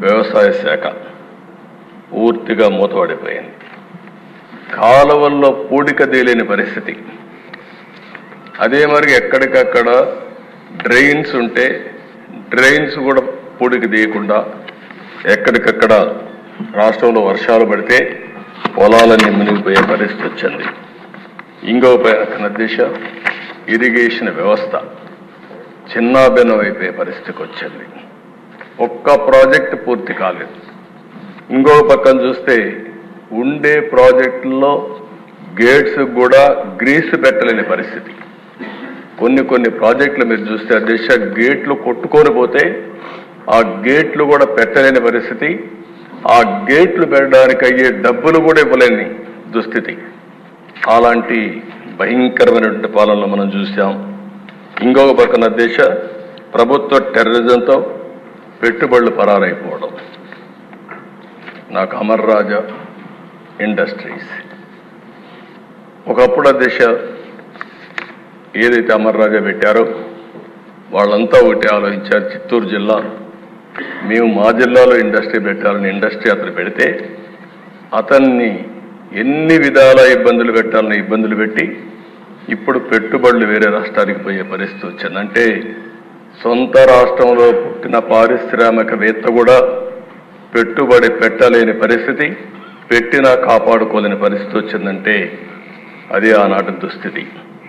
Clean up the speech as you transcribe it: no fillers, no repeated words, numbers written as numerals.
వ్యవసాయ శాఖ పూర్తిగా మూతపడిపోయింది. కాలువల్లో పూడిక తేలేని పరిస్థితి. అదే మరి ఎక్కడికక్కడ డ్రైన్స్ ఉంటే డ్రైన్స్ కూడా పూడిక తీయకుండా ఎక్కడికక్కడ రాష్ట్రంలో వర్షాలు పడితే పొలాలన్నీ మునిగిపోయే పరిస్థితి వచ్చింది. ఇంకో పక్కన దిశ ఇరిగేషన్ వ్యవస్థ చిన్నాభిన్నం అయిపోయే పరిస్థితికి వచ్చింది. ఒక్క ప్రాజెక్ట్ పూర్తి కాలేదు. ఇంకో పక్కన చూస్తే ఉండే ప్రాజెక్టుల్లో గేట్స్ కూడా గ్రీస్ పెట్టలేని పరిస్థితి. కొన్ని ప్రాజెక్టులు మీరు చూస్తే దిశ గేట్లు కొట్టుకొని పోతే ఆ గేట్లు కూడా పెట్టలేని పరిస్థితి. ఆ గేట్లు పెట్టడానికి అయ్యే డబ్బులు కూడా ఇవ్వలేని దుస్థితి. అలాంటి భయంకరమైనటువంటి పాలనలు మనం చూసాం. ఇంకొక పక్కన దేశ ప్రభుత్వ టెర్రరిజంతో పెట్టుబడులు పరారైపోవడం. నాకు అమర్ రాజా ఇండస్ట్రీస్ ఒకప్పుడు దేశ ఏదైతే అమర్ రాజా పెట్టారో వాళ్ళంతా ఒకటి ఆలోచించారు. చిత్తూరు జిల్లా మేము మా జిల్లాలో ఇండస్ట్రీ పెట్టాలని ఇండస్ట్రీ అతను పెడితే అతన్ని ఎన్ని విధాల ఇబ్బందులు పెట్టాలని ఇబ్బందులు పెట్టి ఇప్పుడు పెట్టుబడులు వేరే రాష్ట్రానికి పోయే పరిస్థితి వచ్చింది. అంటే సొంత రాష్ట్రంలో పుట్టిన పారిశ్రామికవేత్త కూడా పెట్టుబడి పెట్టలేని పరిస్థితి, పెట్టినా కాపాడుకోలేని పరిస్థితి వచ్చిందంటే అది ఆనాటి దుస్థితి.